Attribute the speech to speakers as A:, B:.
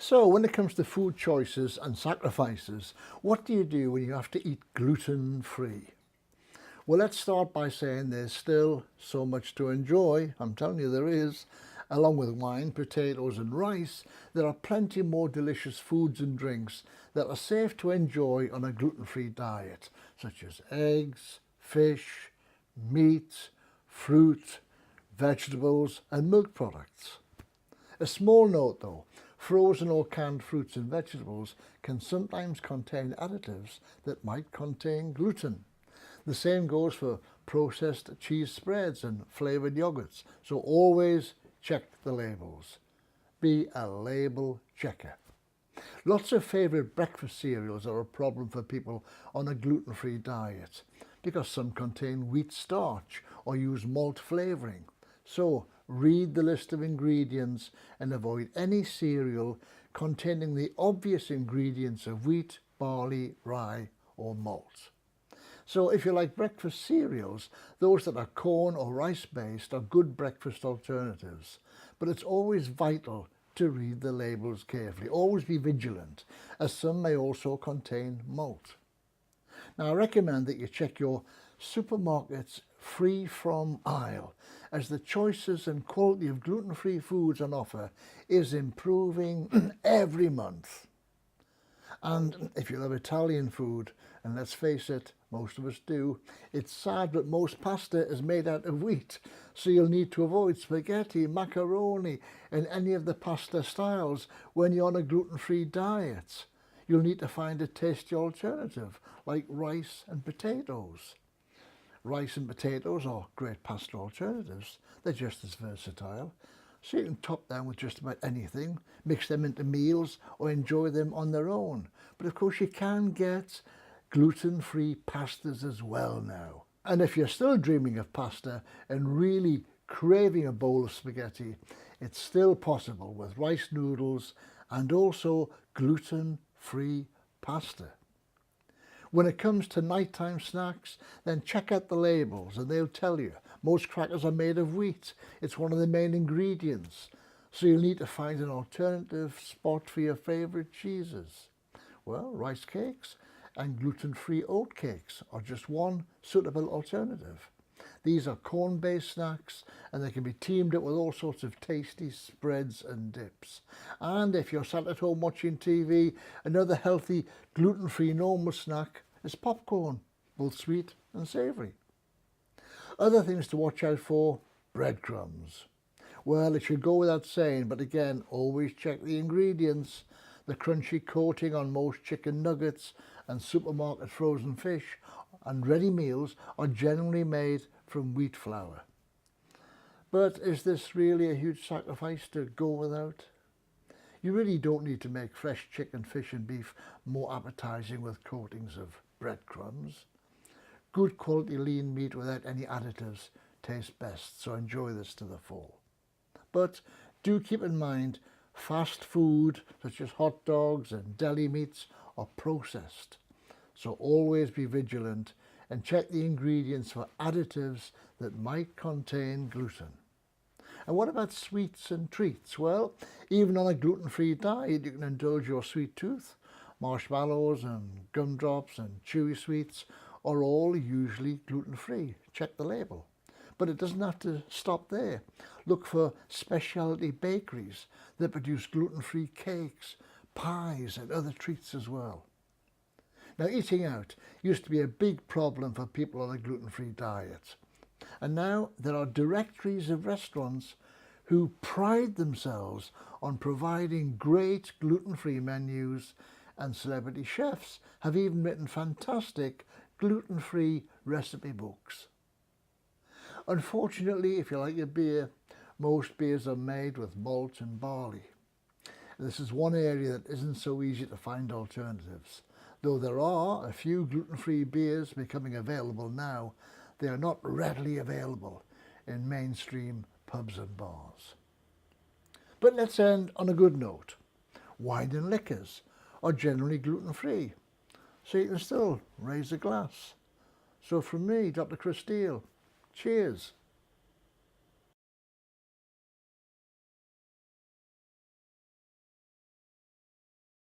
A: So when it comes to food choices and sacrifices, what do you do when you have to eat gluten-free? Well, let's start by saying there's still so much to enjoy. I'm telling you there is. Along with wine, potatoes and rice, there are plenty more delicious foods and drinks that are safe to enjoy on a gluten-free diet, such as eggs, fish, meat, fruit, vegetables and milk products. A small note though, frozen or canned fruits and vegetables can sometimes contain additives that might contain gluten. The same goes for processed cheese spreads and flavoured yogurts, so always check the labels. Be a label checker. Lots of favourite breakfast cereals are a problem for people on a gluten-free diet because some contain wheat starch or use malt flavouring. So read the list of ingredients and avoid any cereal containing the obvious ingredients of wheat, barley, rye or malt. So if you like breakfast cereals, those that are corn or rice based are good breakfast alternatives. But it's always vital to read the labels carefully. Always be vigilant, as some may also contain malt. Now I recommend that you check your supermarket's free from aisle, as the choices and quality of gluten-free foods on offer is improving every month. And if you love Italian food, and let's face it, most of us do, it's sad but most pasta is made out of wheat, so you'll need to avoid spaghetti, macaroni and any of the pasta styles when you're on a gluten-free diet. You'll need to find a tasty alternative like rice and potatoes. Rice and potatoes are great pasta alternatives. They're just as versatile. So you can top them with just about anything, mix them into meals or enjoy them on their own. But of course you can get gluten-free pastas as well now. And if you're still dreaming of pasta and really craving a bowl of spaghetti, it's still possible with rice noodles and also gluten-free pasta. When it comes to nighttime snacks, then check out the labels and they'll tell you. Most crackers are made of wheat. It's one of the main ingredients. So you'll need to find an alternative spot for your favourite cheeses. Well, rice cakes and gluten-free oat cakes are just one suitable alternative. These are corn-based snacks and they can be teamed up with all sorts of tasty spreads and dips. And if you're sat at home watching TV, another healthy gluten-free normal snack is popcorn, both sweet and savoury. Other things to watch out for: breadcrumbs. Well, it should go without saying, but again, always check the ingredients. The crunchy coating on most chicken nuggets and supermarket frozen fish and ready meals are generally made from wheat flour. But is this really a huge sacrifice to go without? You really don't need to make fresh chicken, fish and beef more appetizing with coatings of breadcrumbs. Good quality lean meat without any additives tastes best, so enjoy this to the full. But do keep in mind, fast food such as hot dogs and deli meats are processed. So always be vigilant and check the ingredients for additives that might contain gluten. And what about sweets and treats? Well, even on a gluten-free diet, you can indulge your sweet tooth. Marshmallows and gumdrops and chewy sweets are all usually gluten-free. Check the label. But it doesn't have to stop there. Look for specialty bakeries that produce gluten-free cakes, pies and other treats as well. Now, eating out used to be a big problem for people on a gluten-free diet. And now there are directories of restaurants who pride themselves on providing great gluten-free menus, and celebrity chefs have even written fantastic gluten-free recipe books. Unfortunately, if you like your beer, most beers are made with malt and barley. This is one area that isn't so easy to find alternatives. Though there are a few gluten-free beers becoming available now, they are not readily available in mainstream pubs and bars. But let's end on a good note. Wine and liquors are generally gluten-free, so you can still raise a glass. So from me, Dr Chris Steele, cheers.